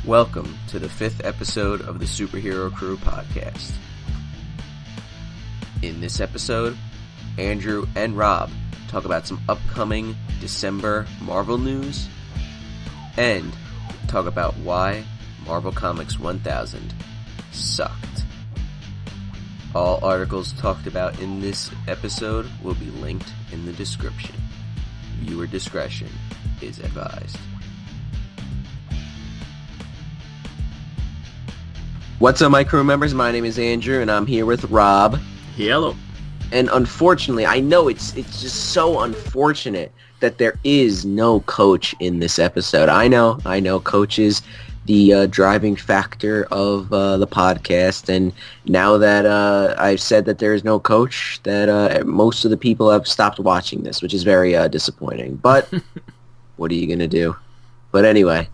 Welcome to the 5th episode of the SuperHeroCrew podcast. In this episode, Andrew and Rob talk about some upcoming December Marvel news and talk about why Marvel Comics 1000 sucked. All articles talked about in this episode will be linked in the description. Viewer discretion is advised. What's up, my crew members? My name is Andrew, and I'm here with Rob. Hello. And unfortunately, I know it's just so unfortunate that there is no Coach in this episode. I know, Coach is the driving factor of the podcast, and now that I've said that there is no Coach, that most of the people have stopped watching this, which is very disappointing. But what are you gonna do? But anyway,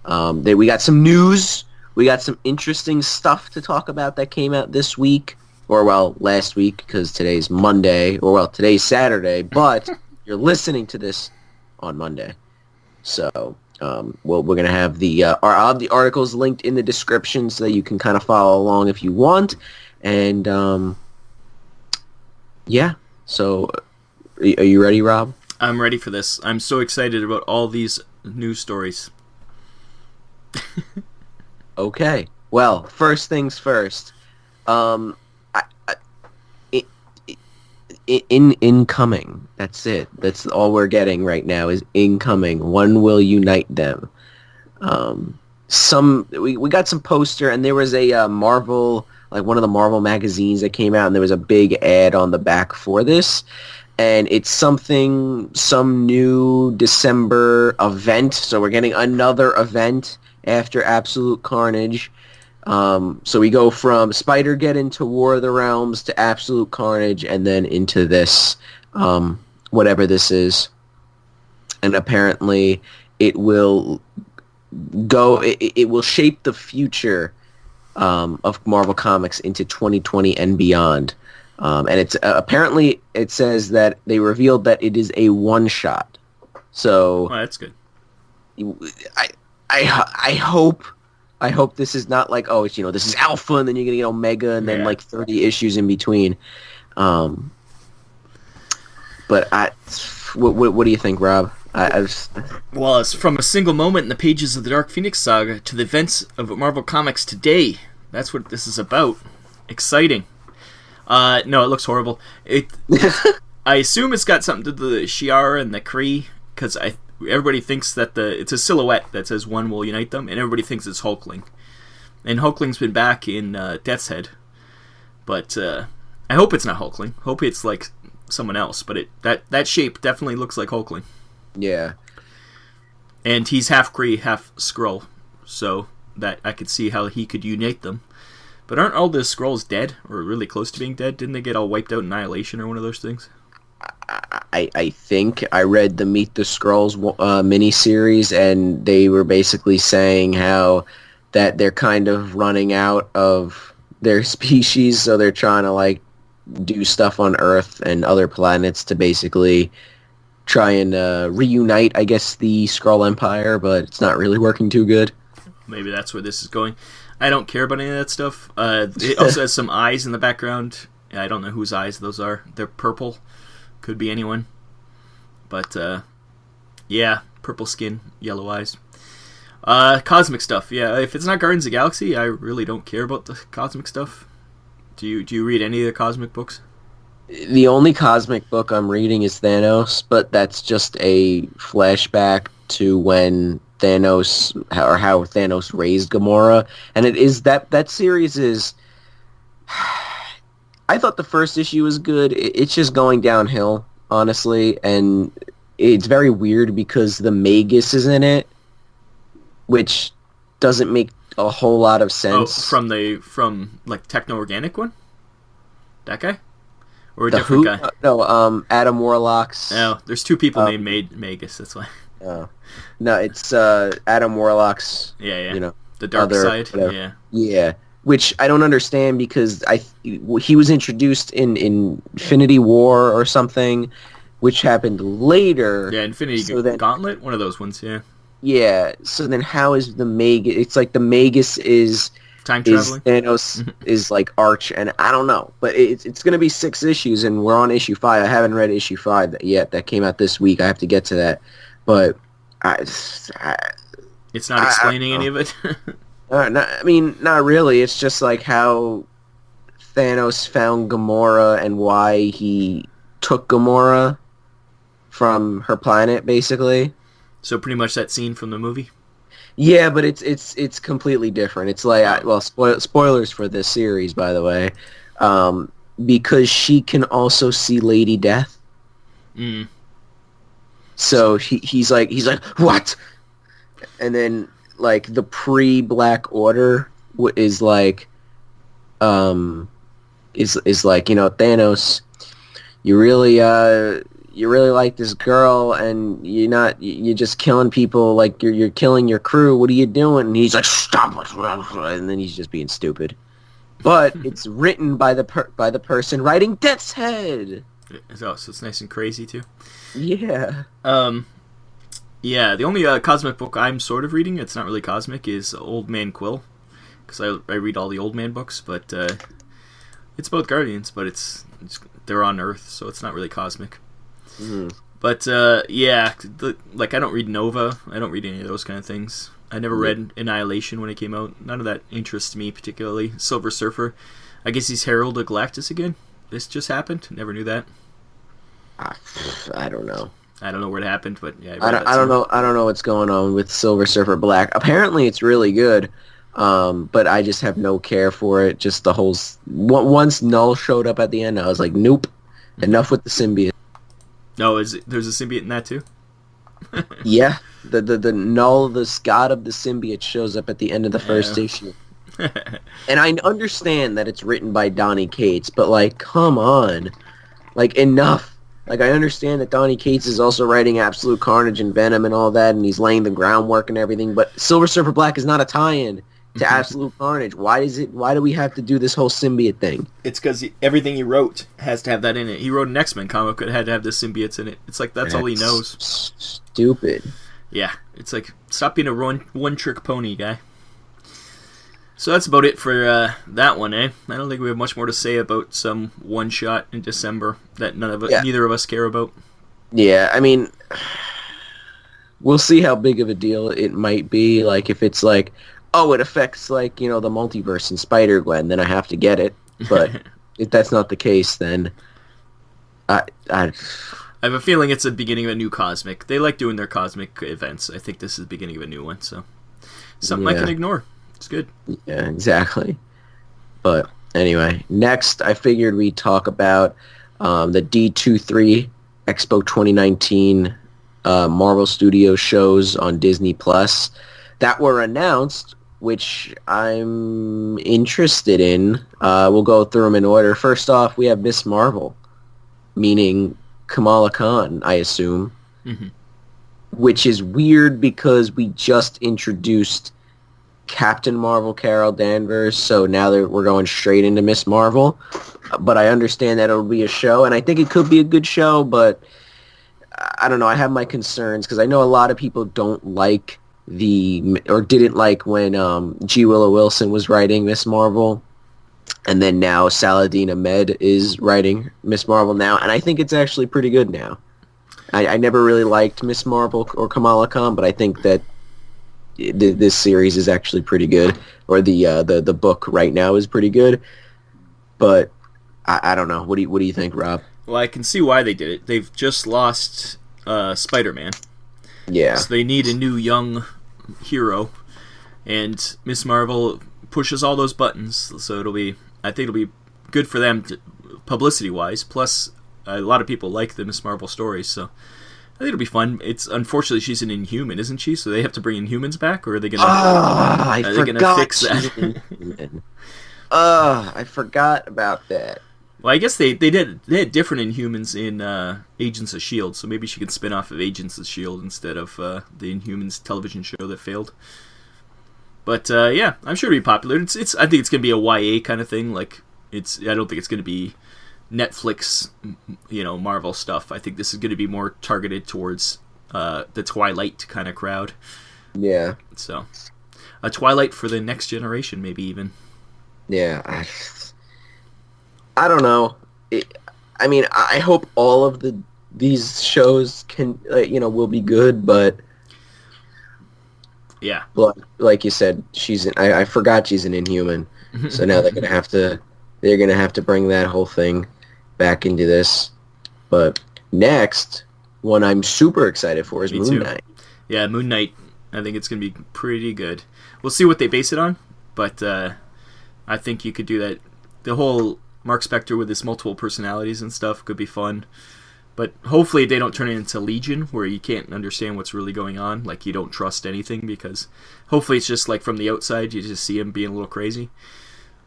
we got some news. We got some interesting stuff to talk about that came out this week, or well, last week, because today's Monday, or well, today's Saturday, but you're listening to this on Monday. So, we're going to have the articles linked in the description so that you can kind of follow along if you want. And, yeah. So, are you ready, Rob? I'm ready for this. I'm so excited about all these news stories. Okay. Well, first things first. Incoming. That's it. That's all we're getting right now is incoming. One will unite them. We got some poster, and there was a Marvel, like one of the Marvel magazines that came out, and there was a big ad on the back for this. And it's some new December event. So we're getting another event after Absolute Carnage. So we go from Spider-Geddon to War of the Realms to Absolute Carnage and then into this, whatever this is. And apparently it will it will shape the future of Marvel Comics into 2020 and beyond. And it's apparently it says that they revealed that it is a one-shot. So that's good. I hope this is not like, oh, it's, this is Alpha, and then you're gonna get Omega, and then like 30 issues in between. But what do you think, Rob? Well, it's from a single moment in the pages of the Dark Phoenix saga to the events of Marvel Comics today. That's what this is about. Exciting. No, it looks horrible. I assume it's got something to do with the Shi'ar and the Kree, because everybody thinks that it's a silhouette that says one will unite them, and everybody thinks it's Hulkling. And Hulkling's been back in Death's Head. But I hope it's not Hulkling. Hope it's like someone else. But that shape definitely looks like Hulkling. Yeah. And he's half Kree, half Skrull. So that I could see how he could unite them. But aren't all the Skrulls dead? Or really close to being dead? Didn't they get all wiped out in Annihilation or one of those things? I think I read the Meet the Skrulls miniseries, and they were basically saying how that they're kind of running out of their species, so they're trying to like do stuff on Earth and other planets to basically try and reunite, I guess, the Skrull Empire, but it's not really working too good. Maybe that's where this is going. I don't care about any of that stuff. It also has some eyes in the background. I don't know whose eyes those are. They're purple. Could be anyone. But, yeah, purple skin, yellow eyes. Cosmic stuff, yeah. If it's not Guardians of the Galaxy, I really don't care about the cosmic stuff. Do you read any of the cosmic books? The only cosmic book I'm reading is Thanos, but that's just a flashback to when Thanos, or how Thanos raised Gamora. And it is that series is... I thought the first issue was good. It's just going downhill, honestly, and it's very weird because the Magus is in it, which doesn't make a whole lot of sense. Oh, from like Techno-Organic one? That guy? Or a different guy? No, Adam Warlock's... Oh, there's two people named Magus, that's why. Oh. No, it's Adam Warlock's... Yeah. The dark side, whatever. Yeah. Which I don't understand because he was introduced in Infinity War or something, which happened later. Yeah, Infinity Gauntlet, one of those ones, yeah. Yeah. So then, how is the Magus? It's like the Magus Time is traveling. Thanos is like Arch, and I don't know, but it's gonna be 6 issues, and we're on issue 5. I haven't read issue 5 yet. That came out this week. I have to get to that, but I, I, It's not explaining I any don't of it. know. I mean, not really. It's just like how Thanos found Gamora and why he took Gamora from her planet, basically. So pretty much that scene from the movie. Yeah, but it's completely different. It's like Oh. well, spoilers for this series, by the way, because she can also see Lady Death. Mm. So he's like what? And then like the pre-Black Order is like is like, Thanos, you really like this girl, and you're just killing people, like you're killing your crew. What are you doing? And he's like, stop it, and then he's just being stupid. But it's written by the person writing Death's Head. So it's nice and crazy too. Yeah. Yeah, the only cosmic book I'm sort of reading, it's not really cosmic, is Old Man Quill. Because I read all the Old Man books, but it's about Guardians, but they're on Earth, so it's not really cosmic. Mm. But yeah, like I don't read Nova, I don't read any of those kind of things. I never read Annihilation when it came out. None of that interests me particularly. Silver Surfer, I guess he's Herald of Galactus again. This just happened. Never knew that. I don't know. I don't know where it happened, but yeah. I don't know. I don't know what's going on with Silver Surfer Black. Apparently, it's really good, but I just have no care for it. Just the whole. Once Null showed up at the end, I was like, nope. Enough with the symbiote. No, there's a symbiote in that too? Yeah, the Null, the god of the symbiote, shows up at the end of the first Yeah. issue. And I understand that it's written by Donny Cates, but like, come on, like enough. Like, I understand that Donny Cates is also writing Absolute Carnage and Venom and all that, and he's laying the groundwork and everything, but Silver Surfer Black is not a tie-in to Absolute Carnage. Why do we have to do this whole symbiote thing? It's because everything he wrote has to have that in it. He wrote an X-Men comic that had to have the symbiotes in it. It's like that's all he knows. Stupid. Yeah, it's like, stop being a one-trick pony, guy. So that's about it for that one, eh? I don't think we have much more to say about some one-shot in December that neither of us care about. Yeah, I mean, we'll see how big of a deal it might be. Like, if it's like, oh, it affects, like, the multiverse and Spider-Gwen, then I have to get it. But if that's not the case, then I have a feeling it's the beginning of a new cosmic. They like doing their cosmic events. I think this is the beginning of a new one, so something I can ignore. It's good. Yeah, exactly. But anyway, next I figured we'd talk about the D23 Expo 2019 Marvel Studios shows on Disney Plus that were announced, which I'm interested in. We'll go through them in order. First off, we have Miss Marvel, meaning Kamala Khan, I assume, which is weird because we just introduced Captain Marvel Carol Danvers, so now we're going straight into Miss Marvel. But I understand that it'll be a show, and I think it could be a good show, but I don't know. I have my concerns because I know a lot of people don't like didn't like when G. Willow Wilson was writing Miss Marvel, and then now Saladin Ahmed is writing Miss Marvel now, and I think it's actually pretty good now. I never really liked Miss Marvel or Kamala Khan, but I think that this series is actually pretty good, or the book right now is pretty good. But I don't know. What do you think, Rob? Well, I can see why they did it. They've just lost Spider-Man. Yeah. So they need a new young hero, and Miss Marvel pushes all those buttons. So I think it'll be good for them publicity-wise. Plus, a lot of people like the Miss Marvel stories, so I think it'll be fun. It's unfortunately she's an Inhuman, isn't she? So they have to bring Inhumans back, or are they gonna? I forgot fix that? she's an Inhuman. I forgot about that. Well, I guess they had different Inhumans in Agents of S.H.I.E.L.D., so maybe she could spin off of Agents of S.H.I.E.L.D. instead of the Inhumans television show that failed. But yeah, I'm sure it'll be popular. I think it's gonna be a YA kind of thing. Like I don't think it's gonna be Netflix, Marvel stuff. I think this is gonna be more targeted towards the Twilight kind of crowd. Yeah. So, a Twilight for the next generation, maybe even. Yeah. I don't know. I mean, I hope all of these shows can, will be good, but Yeah. like you said, I forgot she's an Inhuman, so now they're gonna have to bring that whole thing back into this. But next one I'm super excited for is Me Moon too. Knight. Yeah, Moon Knight. I think it's gonna be pretty good. We'll see what they base it on, but I think you could do that. The whole Mark Spector with his multiple personalities and stuff could be fun. But hopefully they don't turn it into Legion, where you can't understand what's really going on. Like, you don't trust anything, because hopefully it's just like from the outside, you just see him being a little crazy,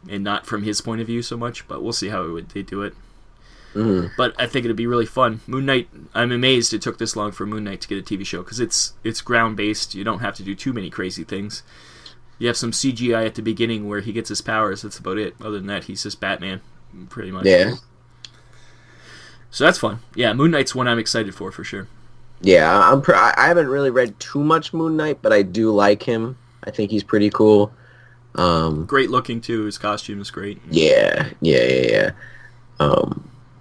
and not from his point of view so much. But we'll see how they do it. Mm-hmm. But I think it'd be really fun. Moon Knight, I'm amazed it took this long for Moon Knight to get a TV show, because it's ground-based. You don't have to do too many crazy things. You have some CGI at the beginning where he gets his powers. That's about it. Other than that, he's just Batman, pretty much. Yeah. So that's fun. Yeah, Moon Knight's one I'm excited for sure. Yeah, I haven't really read too much Moon Knight, but I do like him. I think he's pretty cool. Great looking too. His costume is great. Yeah.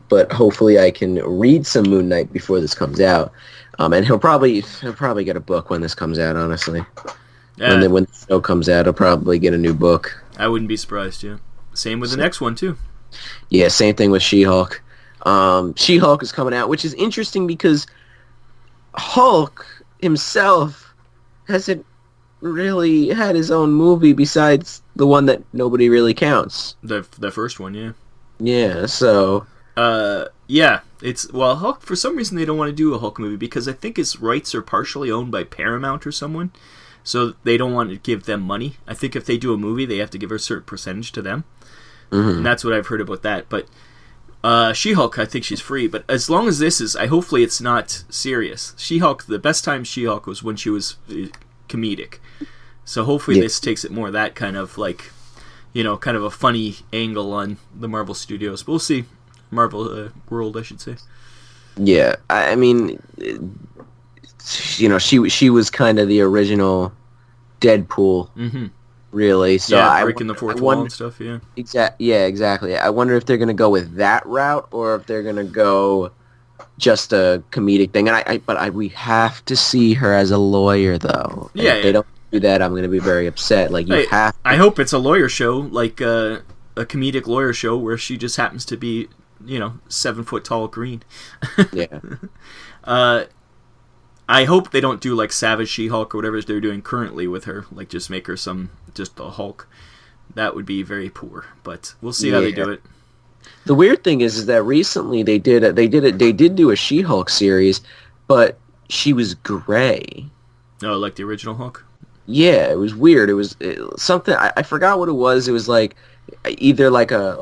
But hopefully I can read some Moon Knight before this comes out. And he'll probably get a book when this comes out, honestly. Yeah. When the show comes out, he'll probably get a new book. I wouldn't be surprised, yeah. Same with the next one too. Yeah, same thing with She-Hulk. She-Hulk is coming out, which is interesting because Hulk himself hasn't really had his own movie besides the one that nobody really counts. The first one, yeah. Yeah, so... yeah, Hulk, for some reason they don't want to do a Hulk movie, because I think his rights are partially owned by Paramount or someone, so they don't want to give them money. I think if they do a movie, they have to give a certain percentage to them. Mm-hmm. And that's what I've heard about that, but... She-Hulk, I think she's free, but as long as hopefully it's not serious. She-Hulk, the best time She-Hulk was when she was comedic. So hopefully this takes it more that kind of like, kind of a funny angle on the Marvel Studios. But we'll see. Marvel World, I should say. Yeah, I mean, she was kind of the original Deadpool. Mm-hmm. Really, so breaking the fourth wall and stuff. Yeah, exactly. I wonder if they're gonna go with that route or if they're gonna go just a comedic thing. And we have to see her as a lawyer, though. And if they don't do that, I'm gonna be very upset. Like I hope it's a lawyer show, like a comedic lawyer show where she just happens to be, 7 foot tall green. Yeah. I hope they don't do like Savage She-Hulk or whatever they're doing currently with her, like just make her just a Hulk. That would be very poor, but we'll see how they do it. The weird thing is that recently they did do a She-Hulk series, but she was gray. Oh, like the original Hulk? Yeah, it was weird. It was something I forgot what it was. It was like either like a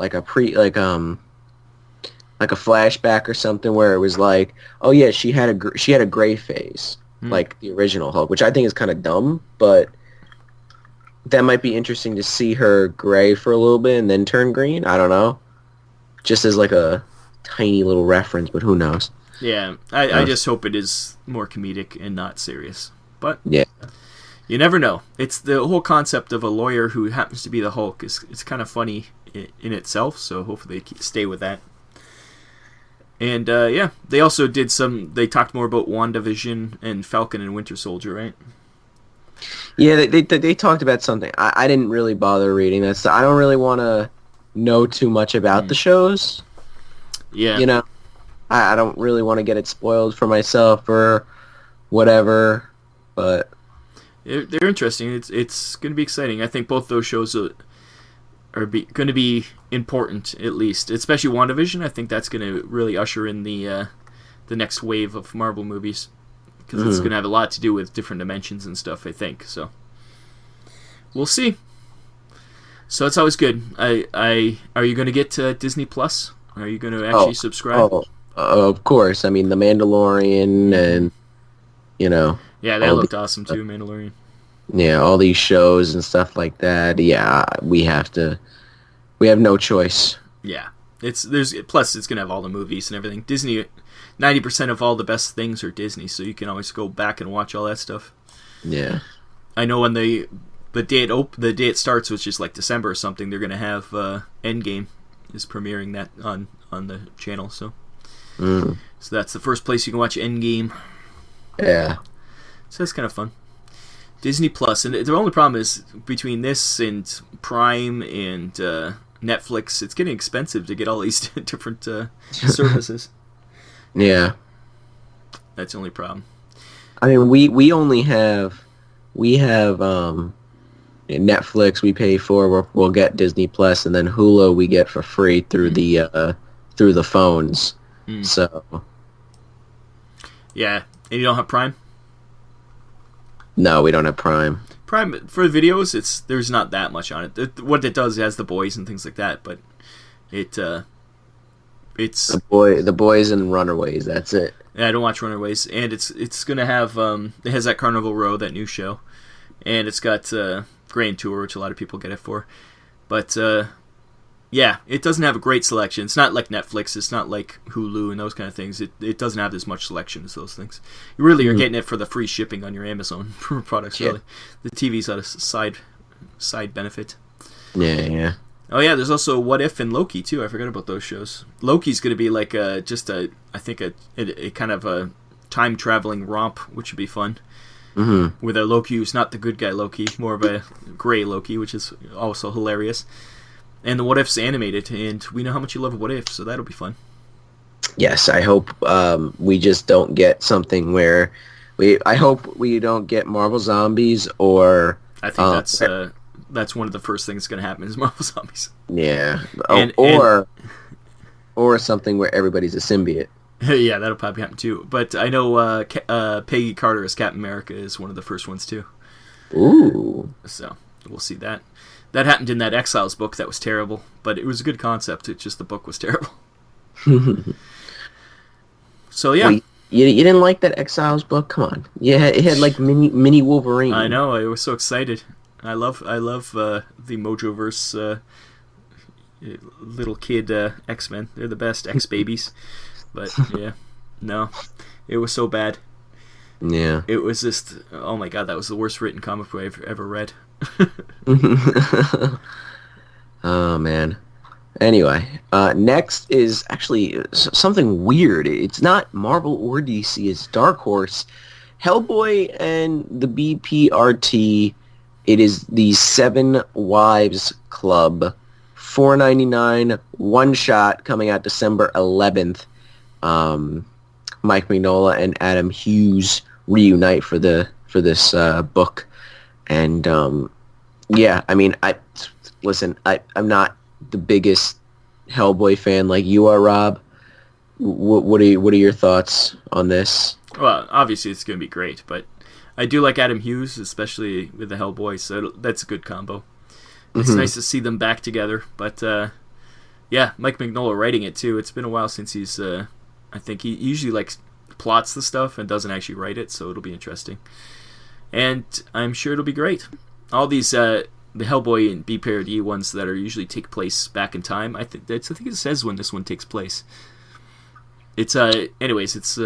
flashback or something where it was like, oh yeah, she had a gray face like the original Hulk, which I think is kind of dumb, but that might be interesting to see her gray for a little bit and then turn green. I don't know, just as like a tiny little reference, but who knows? Yeah, I just hope it is more comedic and not serious. But yeah, you never know. It's the whole concept of a lawyer who happens to be the Hulk it's kind of funny in itself. So hopefully they stay with that. And they also did they talked more about WandaVision and Falcon and Winter Soldier, right? Yeah, they talked about something. I didn't really bother reading that, so I don't really want to know too much about the shows. Yeah. I don't really want to get it spoiled for myself or whatever, but... They're interesting. It's going to be exciting. I think both those shows are going to be important, at least. Especially WandaVision. I think that's going to really usher in the next wave of Marvel movies. Because it's going to have a lot to do with different dimensions and stuff, I think. So, we'll see. So that's always good. Are you going to get Disney Plus? Are you going to actually subscribe? Of course. I mean, The Mandalorian and, Yeah, that looked awesome too, Mandalorian. Yeah, all these shows and stuff like that. Yeah, we have no choice. Yeah. Plus it's going to have all the movies and everything. Disney, 90% of all the best things are Disney, so you can always go back and watch all that stuff. Yeah. I know when the day it starts, which is like December or something, they're gonna have Endgame is premiering that on the channel. So so that's the first place you can watch Endgame. Yeah. So that's kind of fun. Disney Plus, and the only problem is between this and Prime and Netflix, it's getting expensive to get all these different services. Yeah. That's the only problem. I mean, we only have Netflix we pay for. We'll get Disney Plus, and then Hulu we get for free through the phones. So yeah, and you don't have Prime? No, we don't have Prime. Prime for videos, there's not that much on it. What it does, it has The Boys and things like that, but it's The Boys and Runaways. That's it. Yeah, I don't watch Runaways, and it's gonna have it has that Carnival Row, that new show, and it's got Grand Tour, which a lot of people get it for, but yeah, it doesn't have a great selection. It's not like Netflix. It's not like Hulu and those kind of things. It doesn't have as much selection as those things. You really are getting it for the free shipping on your Amazon products. Really, the TV's a side benefit. Yeah. Oh yeah, there's also What If and Loki too. I forgot about those shows. Loki's going to be like I think a kind of a time traveling romp, which would be fun. Mm-hmm. With a Loki who's not the good guy Loki, more of a gray Loki, which is also hilarious. And the What If's animated, and we know how much you love What If, so that'll be fun. Yes, I hope we just don't get something where I hope we don't get Marvel Zombies, or I think that's one of the first things that's going to happen is Marvel Zombies. Yeah, or something where everybody's a symbiote. Yeah, that'll probably happen too. But I know Peggy Carter as Captain America is one of the first ones too. Ooh. So we'll see that. That happened in that Exiles book that was terrible, but it was a good concept. It's just the book was terrible. So yeah. Wait, you didn't like that Exiles book? Come on. Yeah, it had like mini Wolverine. I know. I was so excited. I love the Mojoverse little kid X-Men. They're the best X-babies. But yeah, no, it was so bad. Yeah. It was just, oh my god, that was the worst written comic book I've ever read. Oh man. Anyway, next is actually something weird. It's not Marvel or DC. It's Dark Horse, Hellboy, and the BPRT. It is the Seven Wives Club, $4.99 one shot, coming out December 11th. Mike Mignola and Adam Hughes reunite for this book, and yeah, I mean, I'm not the biggest Hellboy fan like you are, Rob. What are your thoughts on this? Well, obviously it's going to be great, but I do like Adam Hughes, especially with the Hellboy, so that's a good combo. It's nice to see them back together, but yeah, Mike Mignola writing it too. It's been a while since he's I think he usually plots the stuff and doesn't actually write it, so it'll be interesting. And I'm sure it'll be great. All these the Hellboy and BPRD ones that are usually take place back in time. I think it says when this one takes place. It's anyways, it's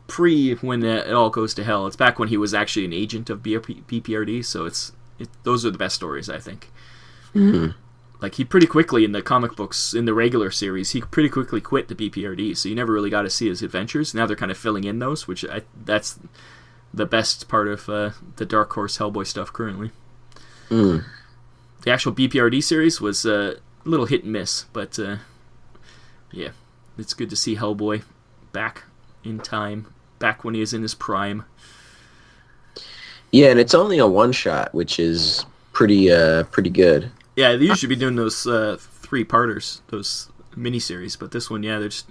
pre when it all goes to hell. It's back when he was actually an agent of BPRD, so those are the best stories, I think. Mm-hmm. Like, he pretty quickly, in the comic books, in the regular series, he pretty quickly quit the BPRD, so you never really got to see his adventures. Now they're kind of filling in those, which that's the best part of the Dark Horse Hellboy stuff currently. The actual BPRD series was a little hit and miss, but yeah, it's good to see Hellboy back in time, back when he was in his prime. Yeah, and it's only a one-shot, which is pretty good. Yeah, they usually be doing those three-parters, those miniseries, but this one, yeah, they're just...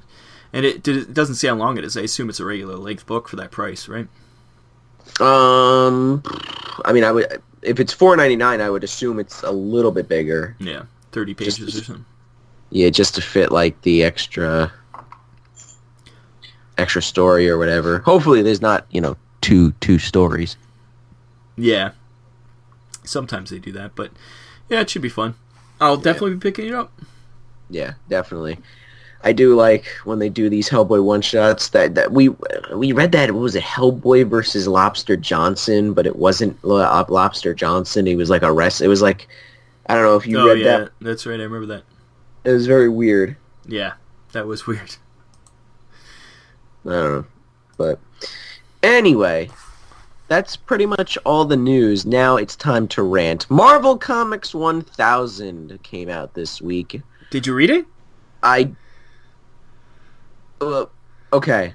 And it doesn't say how long it is. I assume it's a regular length book for that price, right? I mean, if it's $4.99, I would assume it's a little bit bigger. Yeah, 30 pages or something. Yeah, just to fit like the extra story or whatever. Hopefully, there's not two stories. Yeah, sometimes they do that, but yeah, it should be fun. I'll definitely be picking it up. Yeah, definitely. I do like when they do these Hellboy one-shots that we read that, what was it, Hellboy versus Lobster Johnson, but it wasn't Lobster Johnson. He was like arrested. It was like, I don't know if you read that. That's right. I remember that. It was very weird. Yeah, that was weird. I don't know. But anyway, that's pretty much all the news. Now it's time to rant. Marvel Comics 1000 came out this week. Did you read it? Okay.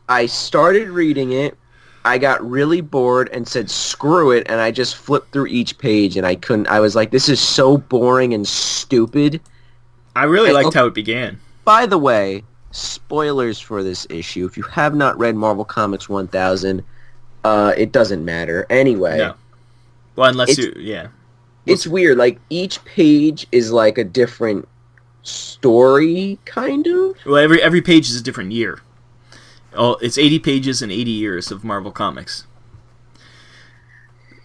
I started reading it. I got really bored and said screw it, and I just flipped through each page, and I was like, this is so boring and stupid. I really liked how it began. By the way, spoilers for this issue. If you have not read Marvel Comics 1000, it doesn't matter. Anyway. No. Well, unless you, yeah. It's weird. Like, each page is like a different story, kind of. Well, every page is a different year. Oh, it's 80 pages and 80 years of Marvel Comics.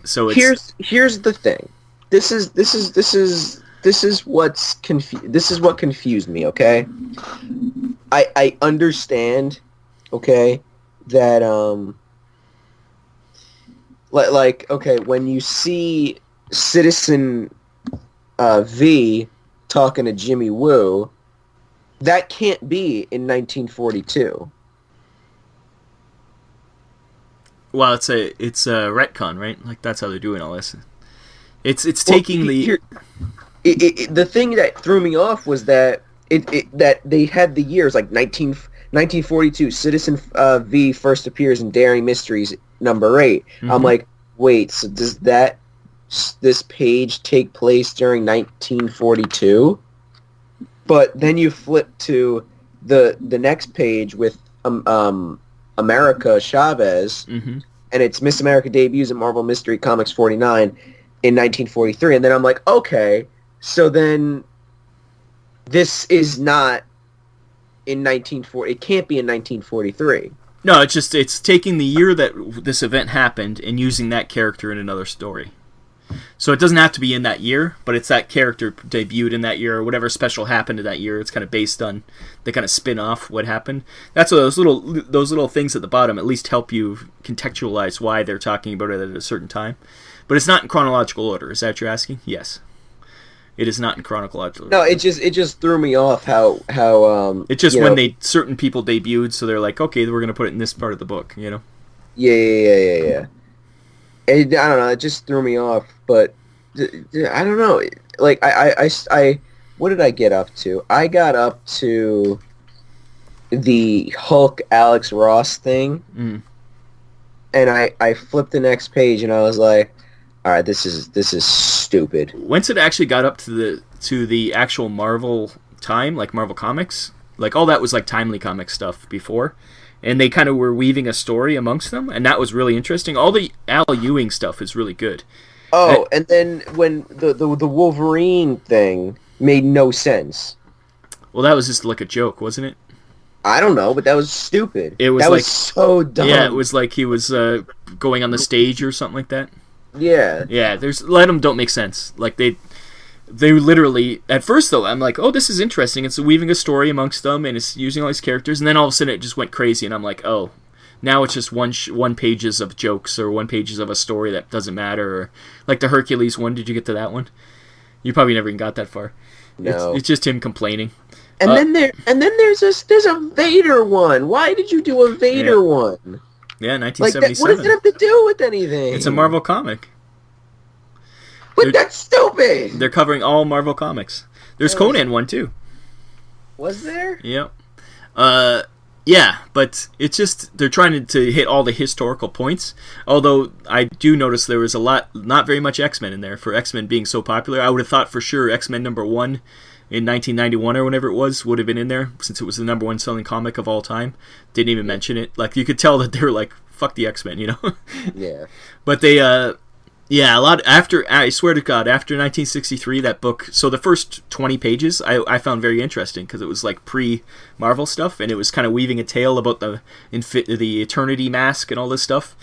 So it's... Here's the thing. This is what confused me, okay? I understand, okay, that like okay, when you see Citizen V talking to Jimmy Woo, that can't be in 1942. Well, it's a retcon, right? Like, that's how they're doing all this. It's taking the thing that threw me off was that that they had the years like 1942. Citizen V first appears in Daring Mysteries number 8. Mm-hmm. I'm like, wait, so does this page take place during 1942? But then you flip to the next page with America Chavez, mm-hmm. and it's Miss America debuts at Marvel Mystery Comics 49 in 1943, and then I'm like, okay, so then this is not in 1940. It can't be in 1943. No, it's taking the year that this event happened and using that character in another story. So it doesn't have to be in that year, but it's that character debuted in that year, or whatever special happened in that year. It's kind of based on, they kind of spin off what happened. That's what those little things at the bottom at least help you contextualize why they're talking about it at a certain time. But it's not in chronological order. Is that what you're asking? Yes. It is not in chronological order. No, it just threw me off how it's just when certain people debuted, so they're like, okay, we're going to put it in this part of the book, you know? Yeah. I don't know. It just threw me off, but I don't know. Like I what did I get up to? I got up to the Hulk Alex Ross thing, and I flipped the next page, and I was like, all right, this is stupid. Once it actually got up to the actual Marvel time, like Marvel Comics, like all that was like Timely Comic stuff before. And they kind of were weaving a story amongst them, and that was really interesting. All the Al Ewing stuff is really good. Oh, and then when the Wolverine thing made no sense. Well, that was just like a joke, wasn't it? I don't know, but that was stupid. It was was so dumb. Yeah, it was like he was going on the stage or something like that. Yeah. Yeah, a lot of them don't make sense. Like they literally, at first though, I'm like, oh, this is interesting. It's weaving a story amongst them, and it's using all these characters, and then all of a sudden it just went crazy, and I'm like, oh, now it's just one pages of jokes, or 1 pages of a story that doesn't matter, or like the Hercules one. Did you get to that one? You probably never even got that far. No. It's just him complaining. And then there's a Vader one. Why did you do a Vader one? Yeah, 1977. What does it have to do with anything? It's a Marvel comic. But that's stupid! They're covering all Marvel comics. There's Conan one, too. Was there? Yep. Yeah, but it's just, they're trying to hit all the historical points. Although, I do notice there was not very much X-Men in there, for X-Men being so popular. I would have thought for sure X-Men number 1 in 1991 or whenever it was would have been in there, since it was the number 1 selling comic of all time. Didn't even mention it. Like, you could tell that they were like, fuck the X-Men, you know? Yeah. But they, yeah, I swear to God, after 1963, that book, so the first 20 pages I found very interesting, because it was like pre-Marvel stuff, and it was kind of weaving a tale about the Eternity Mask and all this stuff.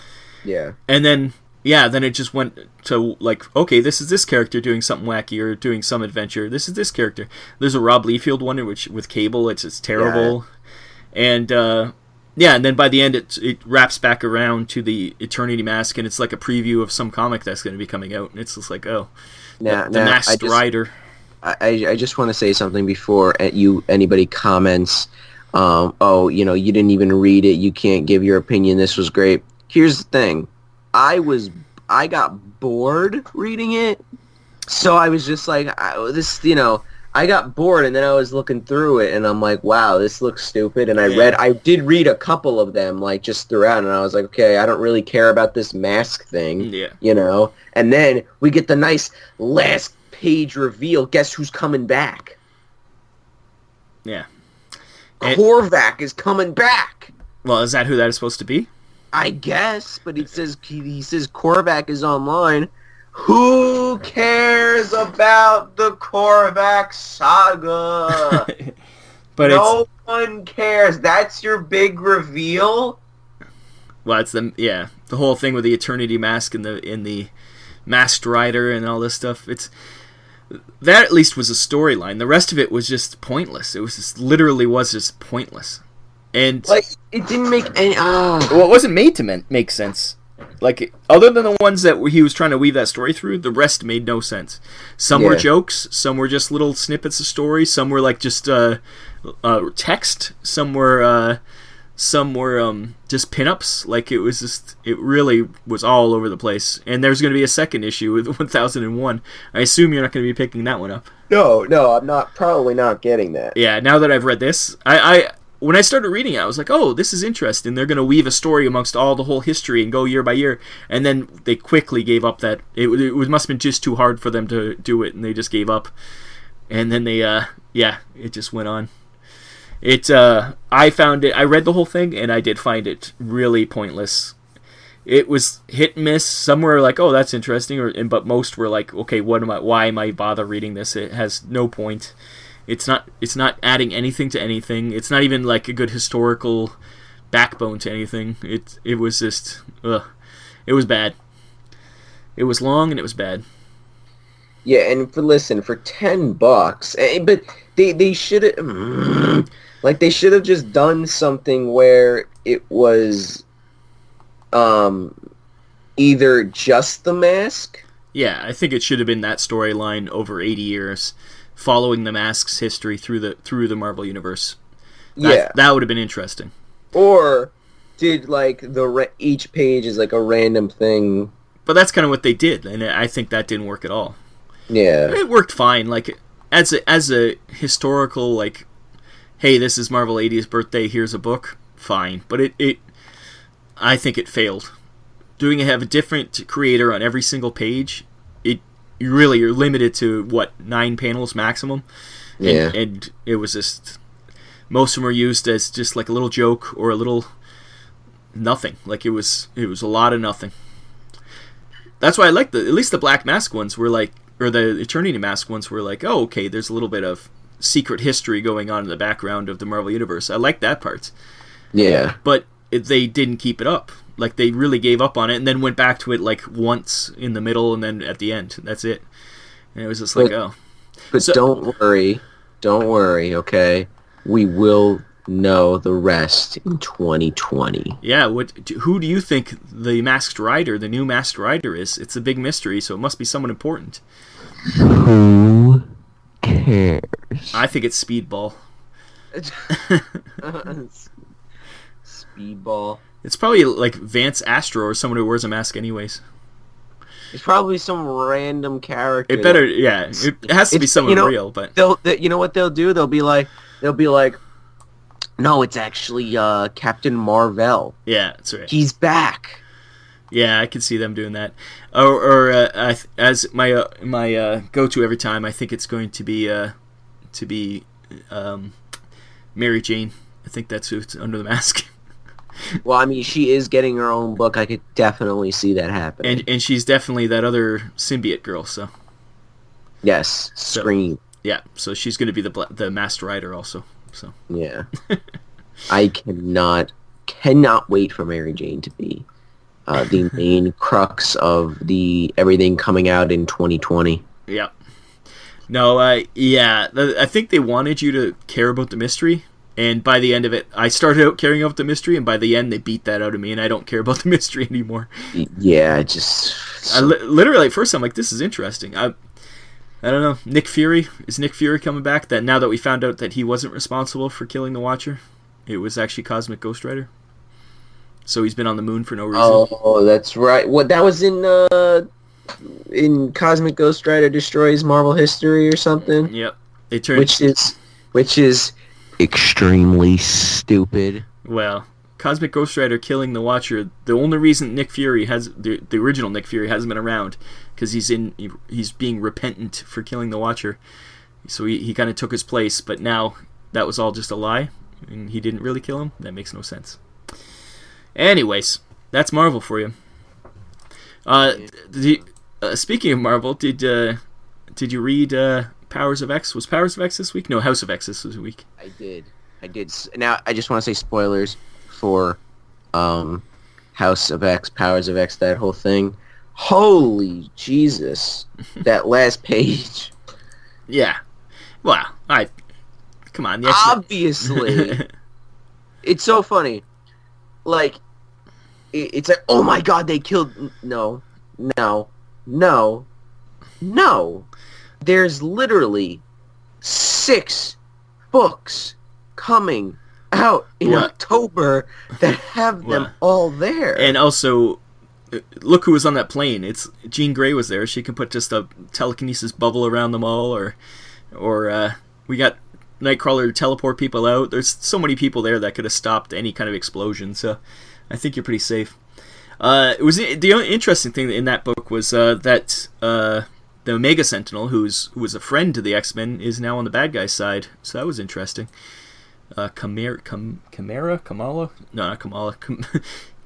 Yeah. And then yeah, then it just went to like, okay, this is this character doing something wacky or doing some adventure. This is this character. There's a Rob Liefeld one which with Cable, it's terrible, and yeah, and then by the end it wraps back around to the Eternity Mask, and it's like a preview of some comic that's going to be coming out, and it's just like, oh, the Masked Rider. I just want to say something before anybody comments. Oh, you know, you didn't even read it. You can't give your opinion. This was great. Here's the thing. I got bored reading it, so I was just like, I got bored, and then I was looking through it, and I'm like, wow, this looks stupid. And I did read a couple of them, like, just throughout, and I was like, okay, I don't really care about this mask thing, you know? And then we get the nice last page reveal. Guess who's coming back? Yeah. Korvac is coming back! Well, is that who that is supposed to be? I guess, but he says Korvac is online. Who cares about the Korvac saga? But no one cares. That's your big reveal. Well, it's the whole thing with the Eternity Mask and the Masked Rider and all this stuff. That at least was a storyline. The rest of it was just pointless. It was just pointless. And like, it didn't make any. Well, it wasn't made to make sense. Like, other than the ones that he was trying to weave that story through, the rest made no sense. Some were jokes, some were just little snippets of story, some were like just text, some were just pinups. Like, it really was all over the place. And there's going to be a second issue with 1001. I assume you're not going to be picking that one up. No, I'm probably not getting that. Yeah, now that I've read this, when I started reading it, I was like, oh, this is interesting. They're going to weave a story amongst all the whole history and go year by year. And then they quickly gave up that. It must have been just too hard for them to do it, and they just gave up. And then they, it just went on. I found it, I read the whole thing, and I did find it really pointless. It was hit and miss. Some were like, oh, that's interesting, but most were like, okay, why am I bother reading this? It has no point. It's not adding anything to anything. It's not even like a good historical backbone to anything. It was just it was bad. It was long and it was bad. Yeah, and for $10, but they should have they should have just done something where it was either just the mask. Yeah, I think it should have been that storyline over 80 years. Following the Mask's history through the Marvel Universe. That would have been interesting. Or did each page is like a random thing. But that's kind of what they did, and I think that didn't work at all. Yeah, it worked fine. Like as a historical, like, hey, this is Marvel 80th birthday. Here's a book. Fine, but I think it failed. Have a different creator on every single page. You're limited to 9 panels maximum. And it was just, most of them were used as just like a little joke or a little nothing. Like it was a lot of nothing. That's why I like at least the Black Mask ones were like, or the Eternity Mask ones were like, oh, okay, there's a little bit of secret history going on in the background of the Marvel Universe. I like that part. Yeah. But they didn't keep it up. Like, they really gave up on it and then went back to it, like, once in the middle and then at the end. That's it. And it was just like, oh. But don't worry, okay? We will know the rest in 2020. Yeah, who do you think the new Masked Rider is? It's a big mystery, so it must be someone important. Who cares? I think it's Speedball. Speedball. It's probably like Vance Astro or someone who wears a mask anyways. It's probably some random character. It better, yeah. It has to be someone real, but you know what they'll do? They'll be like, no, it's actually Captain Marvel. Yeah, that's right. He's back. Yeah, I can see them doing that. Or as my go-to every time, I think it's going to be Mary Jane. I think that's who's under the mask. Well, I mean, she is getting her own book. I could definitely see that happening. And she's definitely that other symbiote girl, so. Yes, Scream. So, yeah, so she's going to be the Masked Rider also. So. Yeah. I cannot wait for Mary Jane to be the main crux of the everything coming out in 2020. Yeah. No, yeah, I think they wanted you to care about the mystery, and by the end of it, I started out caring about the mystery, and by the end, they beat that out of me, and I don't care about the mystery anymore. Yeah, just... literally, at first, I'm like, this is interesting. I don't know. Nick Fury? Is Nick Fury coming back? That now that we found out that he wasn't responsible for killing the Watcher, it was actually Cosmic Ghost Rider. So he's been on the moon for no reason. Oh, that's right. What, that was in Cosmic Ghost Rider Destroys Marvel History or something? Yep. It turned... Which is extremely stupid. Well, Cosmic Ghost Rider killing the Watcher, the only reason Nick Fury has... The original Nick Fury hasn't been around, because he's being repentant for killing the Watcher. So he kind of took his place, but now that was all just a lie, and he didn't really kill him. That makes no sense. Anyways, that's Marvel for you. Speaking of Marvel, did you read Powers of X? Was Powers of X this week? No, House of X this week. I did. Now, I just want to say spoilers for House of X, Powers of X, that whole thing. Holy Jesus. That last page. Yeah. Well, come on. Obviously. It's so funny. Like, it's like, oh my god, they killed... No. There's literally 6 books coming out in October that have them all there. And also, look who was on that plane. It's Jean Grey was there. She can put just a telekinesis bubble around them all, or we got Nightcrawler to teleport people out. There's so many people there that could have stopped any kind of explosion, so I think you're pretty safe. It was the only interesting thing in that book was that the Omega Sentinel, who was a friend to the X-Men, is now on the bad guy's side. So that was interesting. Kamala? No, not Kamala.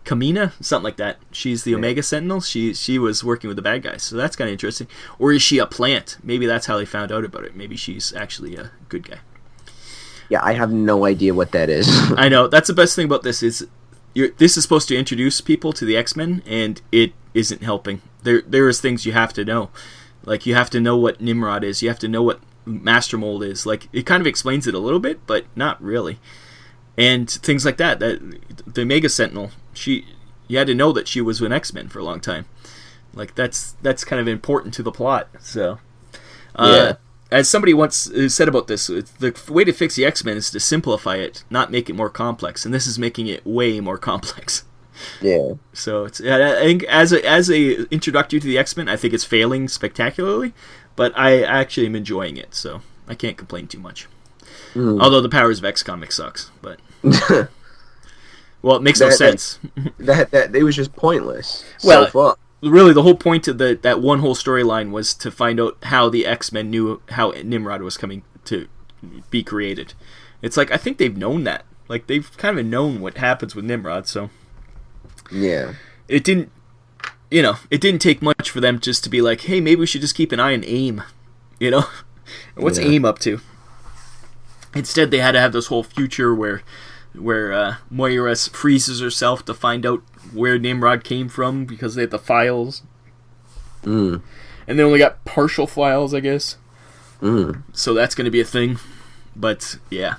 Kamina? Something like that. She's the Omega Sentinel. She was working with the bad guys. So that's kind of interesting. Or is she a plant? Maybe that's how they found out about it. Maybe she's actually a good guy. Yeah, I have no idea what that is. I know. That's the best thing about this is this is supposed to introduce people to the X-Men, and it isn't helping. There is things you have to know. Like, you have to know what Nimrod is. You have to know what Master Mold is. Like, it kind of explains it a little bit, but not really. And things like that. The Omega Sentinel, you had to know that she was an X-Men for a long time. Like, that's kind of important to the plot. So, yeah. As somebody once said about this, the way to fix the X-Men is to simplify it, not make it more complex. And this is making it way more complex. Yeah. So I think as a introductory to the X-Men, I think it's failing spectacularly, but I actually am enjoying it, so I can't complain too much. Although the Powers of X comic sucks, but well, it makes no sense. That it was just pointless. Well, so far. Really, the whole point of that one whole storyline was to find out how the X-Men knew how Nimrod was coming to be created. It's like, I think they've known that. Like, they've kind of known what happens with Nimrod, so yeah. It didn't take much for them just to be like, hey, maybe we should just keep an eye on AIM. What's AIM up to? Instead, they had to have this whole future where Moira freezes herself to find out where Nimrod came from because they had the files. And they only got partial files, I guess. So that's going to be a thing. But, yeah.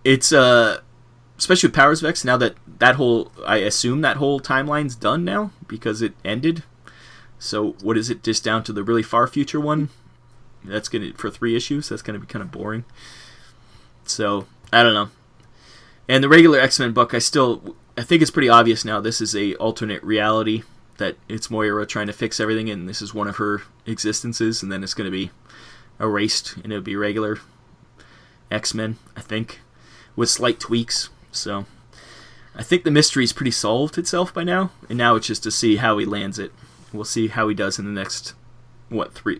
It's, especially with Powers of X, now that whole, I assume that whole timeline's done now because it ended. So what is it, just down to the really far future one? That's going to, for 3 issues, that's going to be kind of boring. So, I don't know. And the regular X-Men book, I think it's pretty obvious now this is a alternate reality, that it's Moira trying to fix everything, and this is one of her existences, and then it's going to be erased, and it'll be regular X-Men, I think, with slight tweaks. So, I think the mystery's pretty solved itself by now, and now it's just to see how he lands it. We'll see how he does in the next,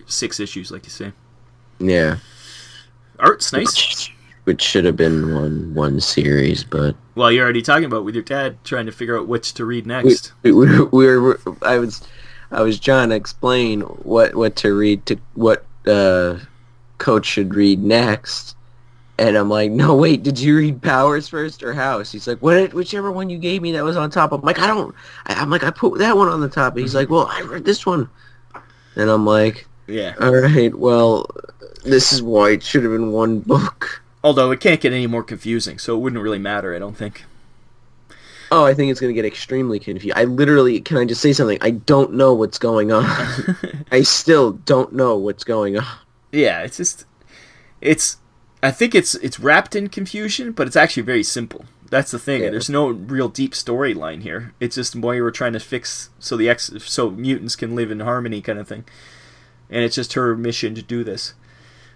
6 issues, like you say. Yeah. Art's nice. Which should have been one series, but... Well, you're already talking about with your dad trying to figure out which to read next. I was trying to explain what to read, to what Coach should read next, And I'm like, no, wait, did you read Powers first or House? He's like, whichever one you gave me that was on top. I'm like, I'm like, I put that one on the top. And he's like, well, I read this one. And I'm like, Yeah. all right, well, this is why it should have been one book. Although it can't get any more confusing, so it wouldn't really matter, I don't think. Oh, I think it's going to get extremely confused. Can I just say something? I don't know what's going on. I still don't know what's going on. Yeah, I think it's wrapped in confusion, but it's actually very simple. That's the thing. Yeah. There's no real deep storyline here. It's just Moira trying to fix so mutants can live in harmony, kind of thing. And it's just her mission to do this.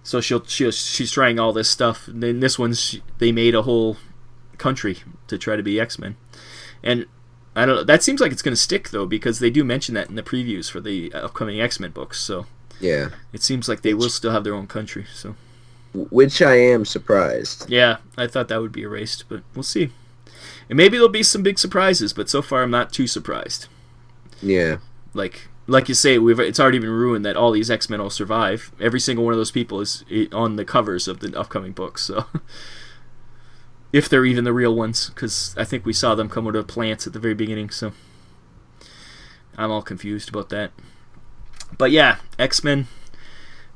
So she's trying all this stuff. And then this one, they made a whole country to try to be X-Men. And I don't know. That seems like it's going to stick though, because they do mention that in the previews for the upcoming X-Men books. So yeah, it seems like they will still have their own country. So. Which I am surprised. Yeah, I thought that would be erased, but we'll see. And maybe there'll be some big surprises, but so far I'm not too surprised. Yeah. Like you say, it's already been ruined that all these X-Men will survive. Every single one of those people is on the covers of the upcoming books, so... if they're even the real ones, because I think we saw them come out of plants at the very beginning, so... I'm all confused about that. But yeah, X-Men,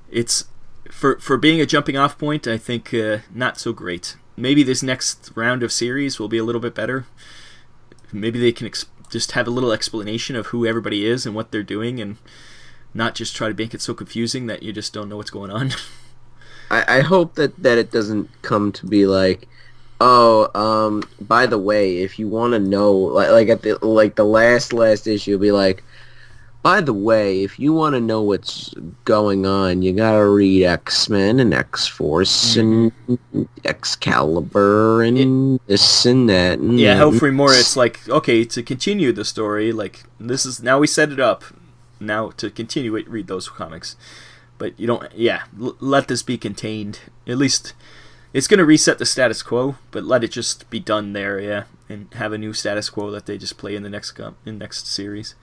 it's... For being a jumping off point, I think not so great. Maybe this next round of series will be a little bit better. Maybe they can just have a little explanation of who everybody is and what they're doing, and not just try to make it so confusing that you just don't know what's going on. I hope that it doesn't come to be like, oh, by the way, if you want to know, like at the last issue, it'll be like, by the way, if you want to know what's going on, you gotta read X-Men and X-Force and Excalibur and this and that. And yeah, hopefully more it's like, okay, to continue the story, like, this is, now we set it up, now to continue it, read those comics. But you don't, let this be contained. At least, it's going to reset the status quo, but let it just be done there, yeah, and have a new status quo that they just play in the next series.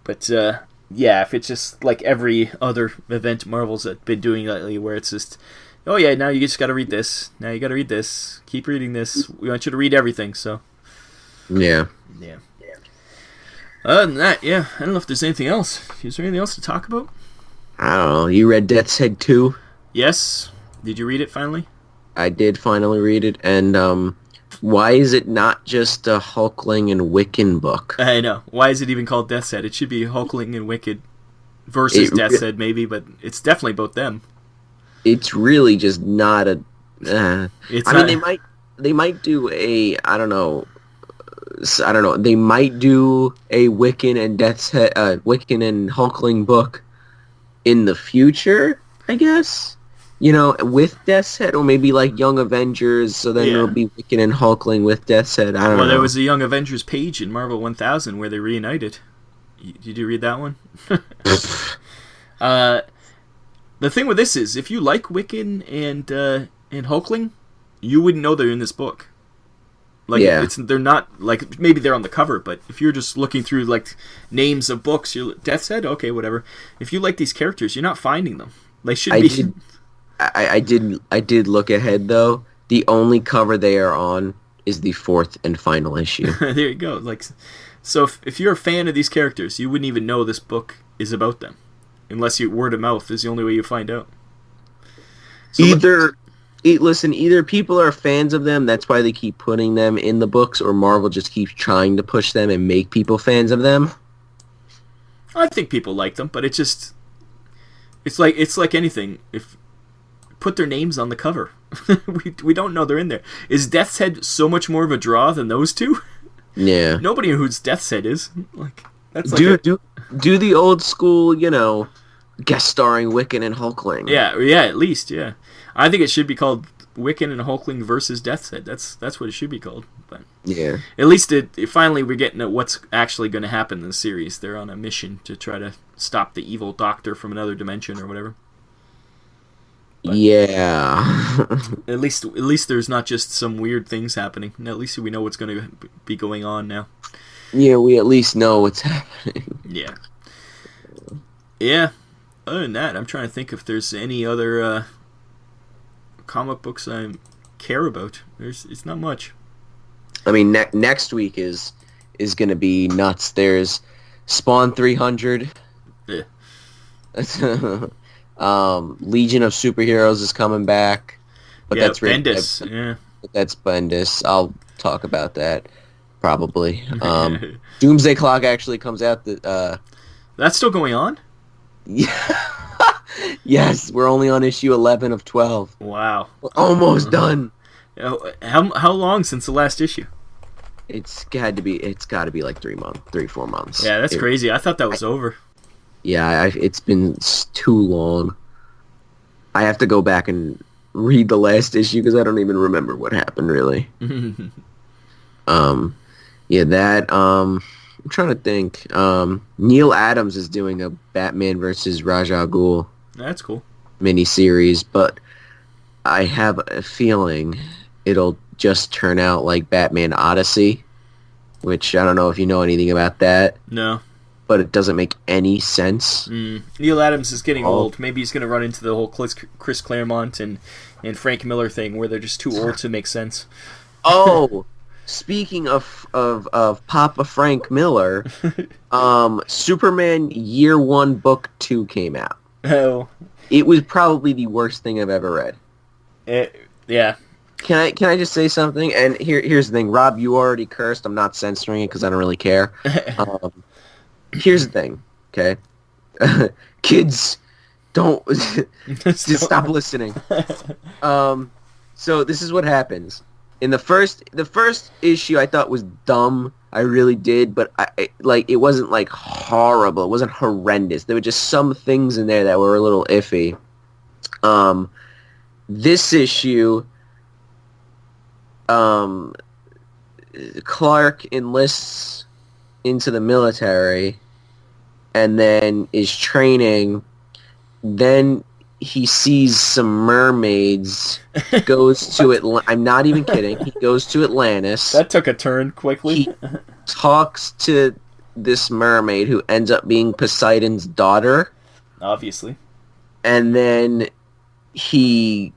But, if it's just like every other event Marvel's been doing lately, where it's just, oh yeah, now you just got to read this. Now you got to read this. Keep reading this. We want you to read everything, so. Yeah. Yeah. Other than that, I don't know if there's anything else. Is there anything else to talk about? I don't know. You read Death's Head 2? Yes. Did you read it finally? I did finally read it, and, why is it not just a Hulkling and Wiccan book? I know. Why is it even called Death's Head? It should be Hulkling and Wicked versus Death's Head, maybe, but it's definitely both them. It's really just not a... mean, they might do a... I don't know. They might do a Wiccan and Death's Head... Wiccan and Hulkling book in the future, I guess? You know, with Death's Head, or maybe like Young Avengers, so then it'll be Wiccan and Hulkling with Death's Head. I don't know. Well, there was a Young Avengers page in Marvel 1000 where they reunited. Did you read that one? The thing with this is, if you like Wiccan and Hulkling, you wouldn't know they're in this book. Like, they're not, like, maybe they're on the cover, but if you're just looking through, like, names of books, Death's Head, okay, whatever. If you like these characters, you're not finding them. They should be... I did look ahead, though. The only cover they are on is the 4th and final issue. There you go. Like, so if you're a fan of these characters, you wouldn't even know this book is about them. Unless word of mouth is the only way you find out. So either people are fans of them, that's why they keep putting them in the books, or Marvel just keeps trying to push them and make people fans of them. I think people like them, but it's like anything. If put their names on the cover. we don't know they're in there. Is Death's Head so much more of a draw than those two? Yeah. Nobody knows who Death's Head is. Like, that's like do the old school, guest starring Wiccan and Hulkling. Yeah, at least, yeah. I think it should be called Wiccan and Hulkling versus Death's Head. That's what it should be called. But yeah. At least finally we're getting at what's actually going to happen in the series. They're on a mission to try to stop the evil doctor from another dimension or whatever. But yeah. at least there's not just some weird things happening. At least we know what's going to be going on now. Yeah, we at least know what's happening. Yeah. Yeah. Other than that, I'm trying to think if there's any other comic books I care about. It's not much. I mean, next week is going to be nuts. There's Spawn 300. Yeah. Legion of Superheroes is coming back. But that's Bendis. Yeah. That's Bendis. I'll talk about that probably. Doomsday Clock actually comes out. That's still going on? Yeah. Yes, we're only on issue 11 of 12. Wow. We're almost done. How long since the last issue? It's got to be like 4 months. Yeah, that's crazy. I thought that was over. Yeah, it's been too long. I have to go back and read the last issue because I don't even remember what happened really. Yeah, that I'm trying to think. Neil Adams is doing a Batman versus Ra's al Ghul That's cool. miniseries, but I have a feeling it'll just turn out like Batman Odyssey, which I don't know if you know anything about that. No. But it doesn't make any sense. Neil Adams is getting old. Maybe he's going to run into the whole Chris Claremont and Frank Miller thing where they're just too old to make sense. Oh, speaking of Papa Frank Miller, Superman Year 1 Book 2 came out. Oh. It was probably the worst thing I've ever read. Yeah. Can I just say something? And here's the thing. Rob, you already cursed. I'm not censoring it because I don't really care. Here's the thing, okay? Kids, don't just stop listening. So this is what happens. In the first issue, I thought was dumb. I really did, but it wasn't like horrible. It wasn't horrendous. There were just some things in there that were a little iffy. This issue, Clark enlists into the military and then is training. Then he sees some mermaids, goes to I'm not even kidding. He goes to Atlantis. That took a turn quickly. He talks to this mermaid who ends up being Poseidon's daughter. Obviously. And then he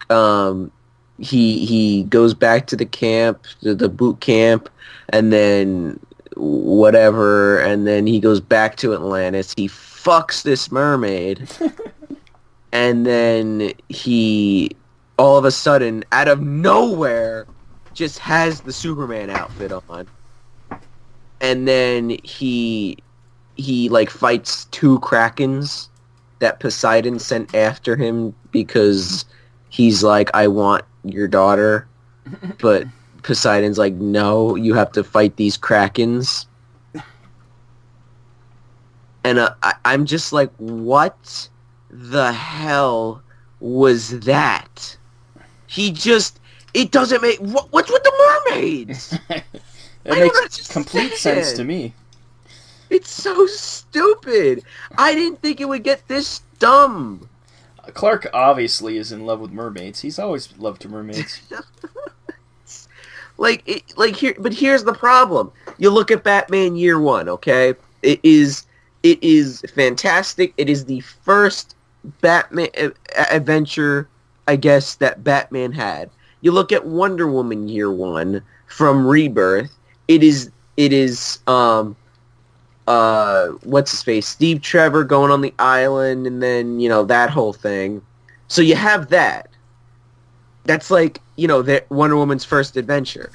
goes back to the camp, the boot camp, and then whatever, and then he goes back to Atlantis. He fucks this mermaid, and then he, all of a sudden, out of nowhere, just has the Superman outfit on. And then he like fights 2 Krakens that Poseidon sent after him because he's like, I want your daughter, but Poseidon's like, no, you have to fight these Krakens. And I'm just like, what the hell was that? It doesn't make, what's with the mermaids? It makes complete sense to me. It's so stupid. I didn't think it would get this dumb. Clark obviously is in love with mermaids. He's always loved mermaids. But here's the problem. You look at Batman Year 1, okay? It is fantastic. It is the first Batman adventure, I guess, that Batman had. You look at Wonder Woman Year 1 from Rebirth. It is what's his face? Steve Trevor going on the island, and then, that whole thing. So you have that. That's like, that Wonder Woman's first adventure.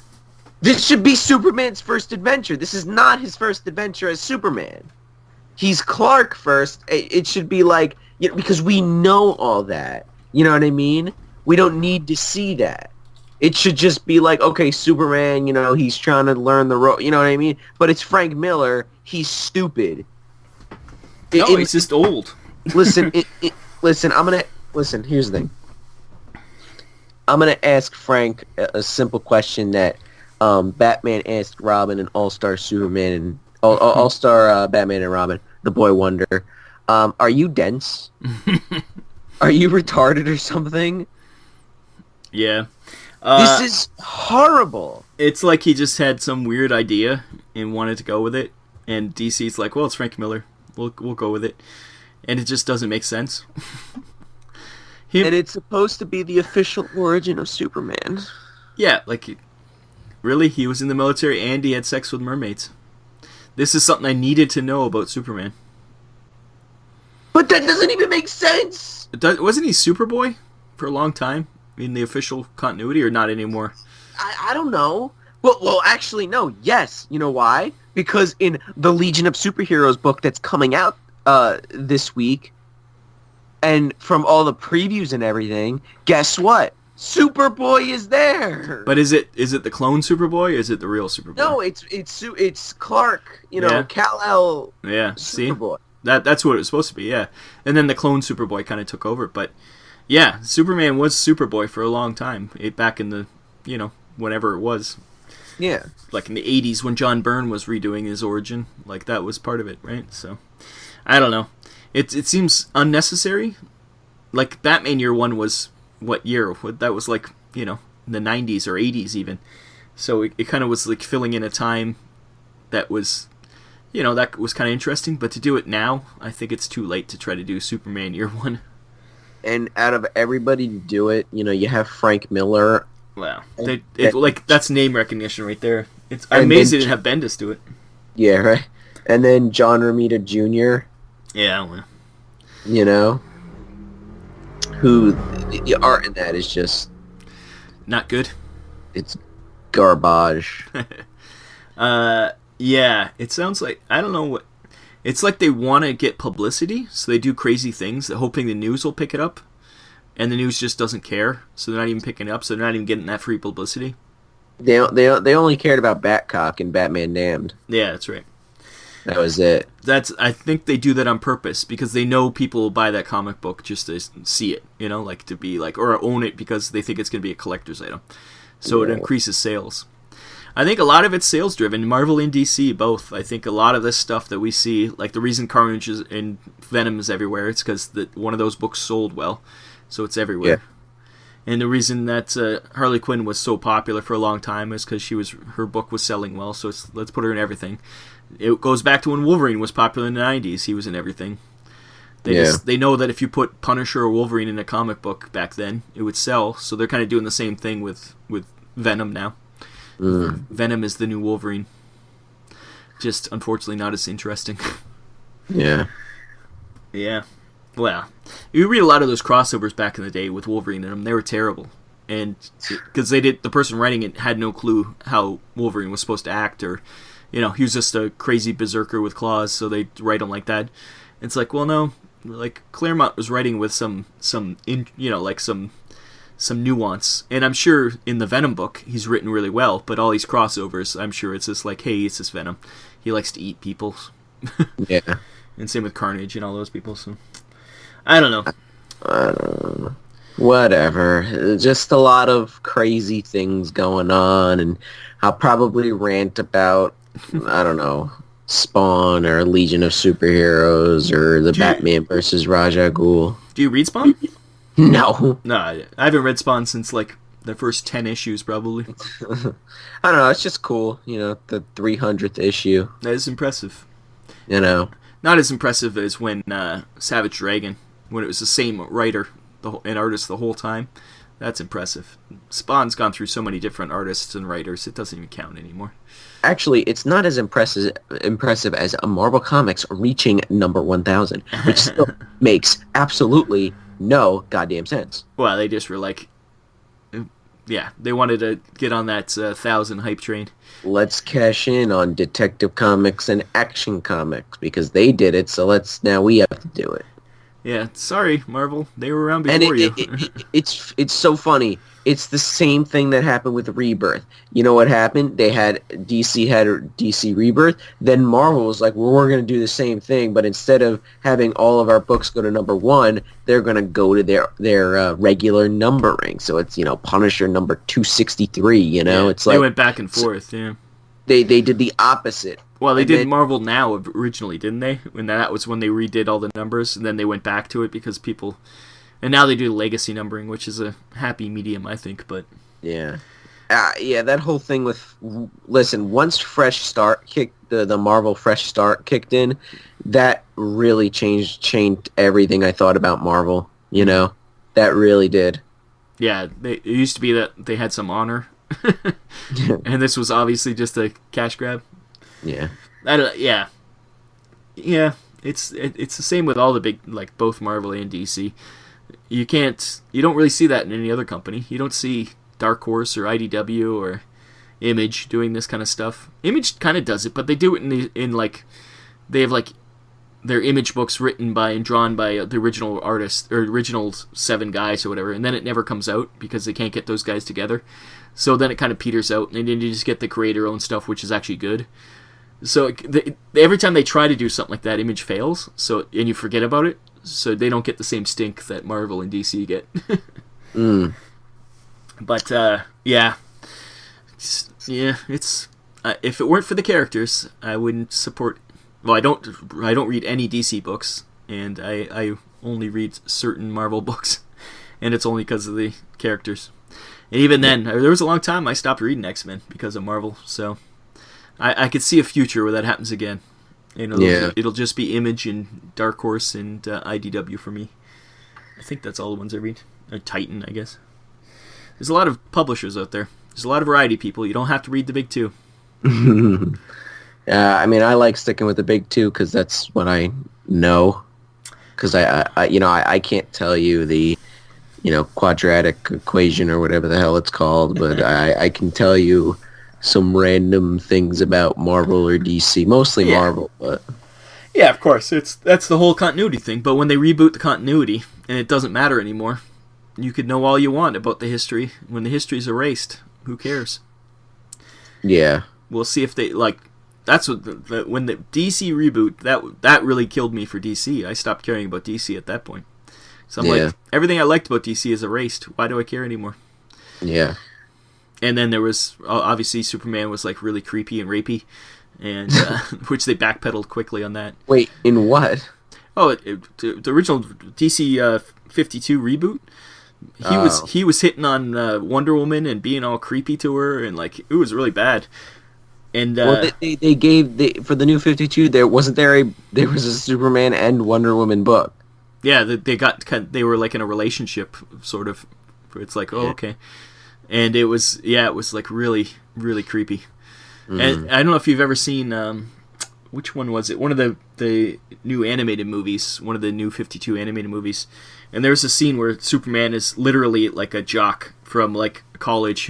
This should be Superman's first adventure. This is not his first adventure as Superman. He's Clark first. It should be like, because we know all that. You know what I mean? We don't need to see that. It should just be like, okay, Superman, he's trying to learn the road. You know what I mean? But it's Frank Miller. He's stupid. He's just old. Listen, listen, here's the thing. I'm going to ask Frank a simple question that Batman asked Robin in All-Star Superman and All-Star Batman and Robin, the Boy Wonder. Are you dense? Are you retarded or something? Yeah. This is horrible. It's like he just had some weird idea and wanted to go with it, and DC's like, well, it's Frank Miller. We'll go with it. And it just doesn't make sense. And it's supposed to be the official origin of Superman. Yeah, like, really? He was in the military and he had sex with mermaids. This is something I needed to know about Superman. But that doesn't even make sense! Wasn't he Superboy for a long time in the official continuity, or not anymore? I don't know. Well, actually, no. Yes. You know why? Because in the Legion of Superheroes book that's coming out this week, and from all the previews and everything, guess what? Superboy is there. But is it the clone Superboy, or is it the real Superboy? No, it's Clark. Kal-El. Yeah. Superboy. See, that's what it was supposed to be. Yeah, and then the clone Superboy kind of took over. But yeah, Superman was Superboy for a long time, back in the whenever it was. Yeah. Like in the 80s when John Byrne was redoing his origin, like that was part of it, right? So I don't know. It seems unnecessary. Like Batman Year One was what year? That was like in the 90s or 80s even. So it kind of was like filling in a time that was that was kind of interesting. But to do it now, I think it's too late to try to do Superman Year One. And out of everybody to do it, you have Frank Miller. Wow, that's name recognition right there. I'm amazed they didn't have Bendis do it. Yeah, right. And then John Romita Jr. Yeah, well. Who the art in that is just not good. It's garbage. Yeah, it sounds like, I don't know what. It's like they want to get publicity, so they do crazy things, hoping the news will pick it up. And the news just doesn't care, so they're not even picking it up, so they're not even getting that free publicity. They only cared about Batcock and Batman Damned. Yeah, that's right. That was it. I think they do that on purpose, because they know people will buy that comic book just to see it, like to be like, or own it because they think it's going to be a collector's item. So It increases sales. I think a lot of it's sales driven, Marvel and DC both. I think a lot of this stuff that we see, like the reason Carnage and Venom is everywhere, it's because one of those books sold well. So it's everywhere. Yeah. And the reason that Harley Quinn was so popular for a long time is because her book was selling well, so let's put her in everything. It goes back to when Wolverine was popular in the 90s. He was in everything. They know that if you put Punisher or Wolverine in a comic book back then, it would sell, so they're kind of doing the same thing with Venom now. Venom is the new Wolverine. Just, unfortunately, not as interesting. Yeah. Yeah. Well, you read a lot of those crossovers back in the day with Wolverine in them. They were terrible, and because the person writing it had no clue how Wolverine was supposed to act, or he was just a crazy berserker with claws, so they write him like that. It's like, well, no, like Claremont was writing with some nuance, and I'm sure in the Venom book he's written really well. But all these crossovers, I'm sure it's just like, hey, it's this Venom. He likes to eat people. Yeah. And same with Carnage and all those people. So. I don't know. Whatever. Just a lot of crazy things going on, and I'll probably rant about, I don't know, Spawn or Legion of Superheroes or the Batman versus Raja Ghul. Do you read Spawn? No. No, I haven't read Spawn since like the first 10 issues, probably. I don't know. It's just cool, the 300th issue. That is impressive. Not as impressive as when Savage Dragon, when it was the same writer and artist the whole time. That's impressive. Spawn's gone through so many different artists and writers, it doesn't even count anymore. Actually, it's not as impressive as a Marvel Comics reaching number 1,000, which still makes absolutely no goddamn sense. Well, they just were like, they wanted to get on that 1,000 hype train. Let's cash in on Detective Comics and Action Comics because they did it, so now we have to do it. Yeah, sorry, Marvel. They were around before you. It's so funny. It's the same thing that happened with Rebirth. You know what happened? DC had DC Rebirth. Then Marvel was like, well, we're going to do the same thing, but instead of having all of our books go to number 1, they're going to go to their regular numbering. So it's, Punisher number 263, Yeah, it's like... They went back and forth, yeah. They did the opposite. Well, they did Marvel Now originally, didn't they? And that was when they redid all the numbers, and then they went back to it because people... And now they do legacy numbering, which is a happy medium, I think, but... Yeah. That whole thing with... Listen, once Fresh Start kicked... The Marvel Fresh Start kicked in, that really changed everything I thought about Marvel, That really did. Yeah, it used to be that they had some honor, and this was obviously just a cash grab. Yeah. Yeah. It's the same with all the big, like both Marvel and DC. You don't really see that in any other company. You don't see Dark Horse or IDW or Image doing this kind of stuff. Image kind of does it, but they do it they have like their Image books written by and drawn by the original artist or original 7 guys or whatever, and then it never comes out because they can't get those guys together. So then it kind of peters out, and then you just get the creator-owned stuff, which is actually good. So every time they try to do something like that, Image fails. And you forget about it, so they don't get the same stink that Marvel and DC get. But it's if it weren't for the characters, I wouldn't support. Well, I don't read any DC books, and I only read certain Marvel books, and it's only because of the characters. And even then, there was a long time I stopped reading X-Men because of Marvel. So I could see a future where that happens again. It'll just be Image and Dark Horse and IDW for me. I think that's all the ones I read. Or Titan, I guess. There's a lot of publishers out there. There's a lot of variety, people. You don't have to read the big 2. I mean, I like sticking with the big 2 because that's what I know. Because I can't tell you the quadratic equation or whatever the hell it's called, but I can tell you some random things about Marvel or DC, mostly Marvel, but yeah, of course, that's the whole continuity thing. But when they reboot the continuity and it doesn't matter anymore, you could know all you want about the history. When the history's erased, who cares? Yeah, we'll see if they like. That's what when the DC reboot that really killed me for DC. I stopped caring about DC at that point. So I'm like, everything I liked about DC is erased. Why do I care anymore? Yeah. And then there was, obviously, Superman was like really creepy and rapey, and which they backpedaled quickly on that. Wait, in what? Oh, the original DC 52 reboot. He was hitting on Wonder Woman and being all creepy to her, and like it was really bad. And they gave for the new 52 there was a Superman and Wonder Woman book. Yeah, they were like in a relationship sort of. It's like, oh, okay. And it was like really, really creepy. Mm. And I don't know if you've ever seen, which one was it? One of the new animated movies, one of the new 52 animated movies. And there's a scene where Superman is literally like a jock from like college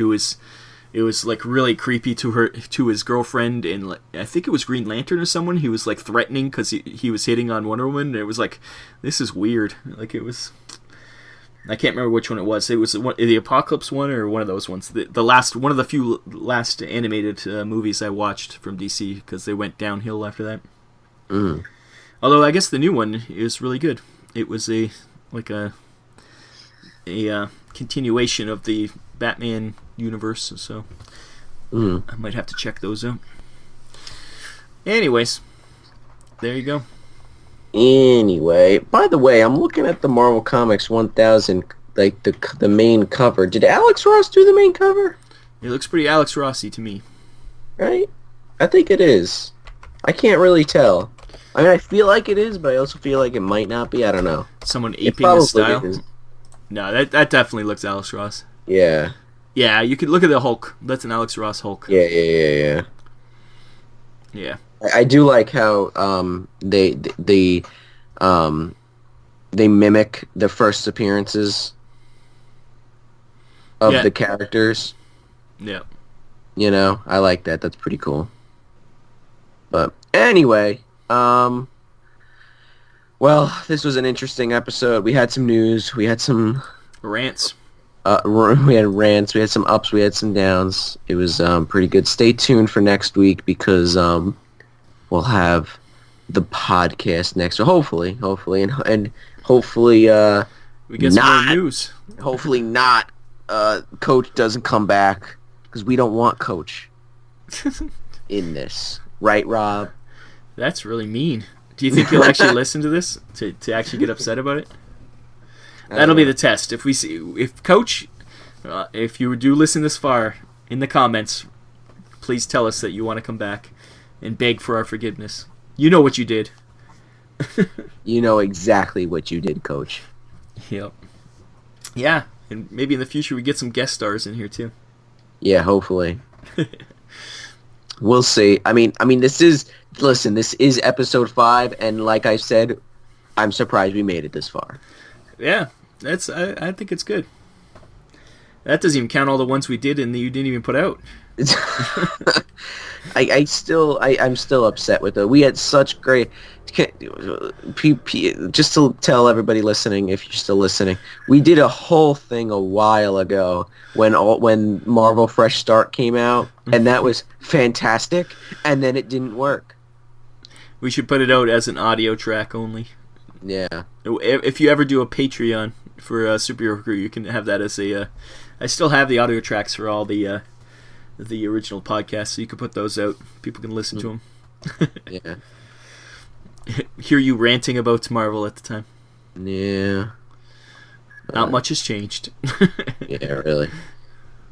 it was like really creepy to his girlfriend, and like, I think it was Green Lantern or someone. He was like threatening because he was hitting on Wonder Woman. And it was like, this is weird. Like it was. I can't remember which one it was. It was the Apocalypse one or one of those ones. The last one of the few last animated movies I watched from DC because they went downhill after that. Mm. Although I guess the new one is really good. It was a continuation of the Batman universe, so I might have to check those out. Anyways, there you go. Anyway, by the way, I'm looking at the Marvel Comics 1000, like the main cover. Did Alex Ross do the main cover? It looks pretty Alex Rossy to me. Right? I think it is. I can't really tell. I mean, I feel like it is, but I also feel like it might not be. I don't know. Someone aping the style? No, that definitely looks Alex Ross. Yeah. Yeah, you could look at the Hulk. That's an Alex Ross Hulk. Yeah. Yeah. I do like how they mimic the first appearances of the characters. Yeah. I like that. That's pretty cool. But anyway, well, this was an interesting episode. We had some news. We had some rants. We had rants. We had some ups. We had some downs. It was pretty good. Stay tuned for next week because we'll have the podcast next. So hopefully, and hopefully we get some more news. Hopefully not. Coach doesn't come back because we don't want Coach in this, right, Rob? That's really mean. Do you think he'll actually listen to this to actually get upset about it? That'll be the test. If Coach, if you do listen this far in the comments, please tell us that you want to come back and beg for our forgiveness. You know what you did. You know exactly what you did, Coach. Yep. Yeah, and maybe in the future we get some guest stars in here too. Yeah, hopefully. We'll see. I mean, this is episode 5, and like I said, I'm surprised we made it this far. Yeah, I think it's good. That doesn't even count all the ones we did and that you didn't even put out. I'm still upset with it. We had such great. Just to tell everybody listening, if you're still listening, we did a whole thing a while ago when Marvel Fresh Start came out, and that was fantastic. And then it didn't work. We should put it out as an audio track only. Yeah. If you ever do a Patreon for Superhero Crew, you can have that as a. I still have the audio tracks for all the original podcasts, so you can put those out. People can listen to them. Yeah. Hear you ranting about Marvel at the time. Yeah. Not much has changed. Yeah, really.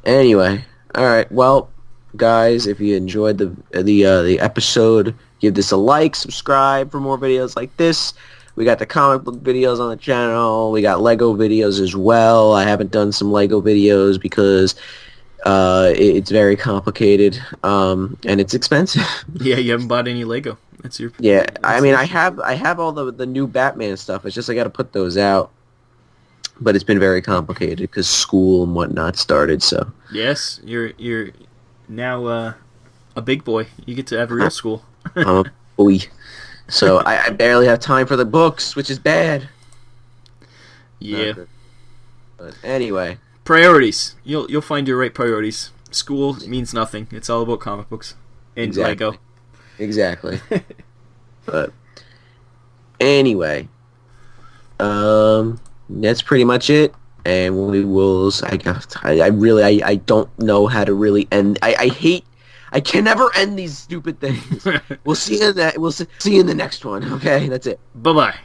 Anyway, all right. Well, guys, if you enjoyed the episode, give this a like, subscribe for more videos like this. We got the comic book videos on the channel. We got Lego videos as well. I haven't done some Lego videos because it's very complicated and it's expensive. Yeah, you haven't bought any Lego. That's your. Yeah, I mean, I have all the new Batman stuff. It's just I got to put those out. But it's been very complicated because school and whatnot started. So yes, you're now a big boy. You get to have real school. I'm a boy. So I barely have time for the books, which is bad. Yeah. But anyway. Priorities. You'll find your right priorities. School means nothing. It's all about comic books and Lego. Exactly. But anyway, that's pretty much it. And we will. I don't know how to really end. I can never end these stupid things. We'll see you in the next one. Okay, that's it. Bye-bye.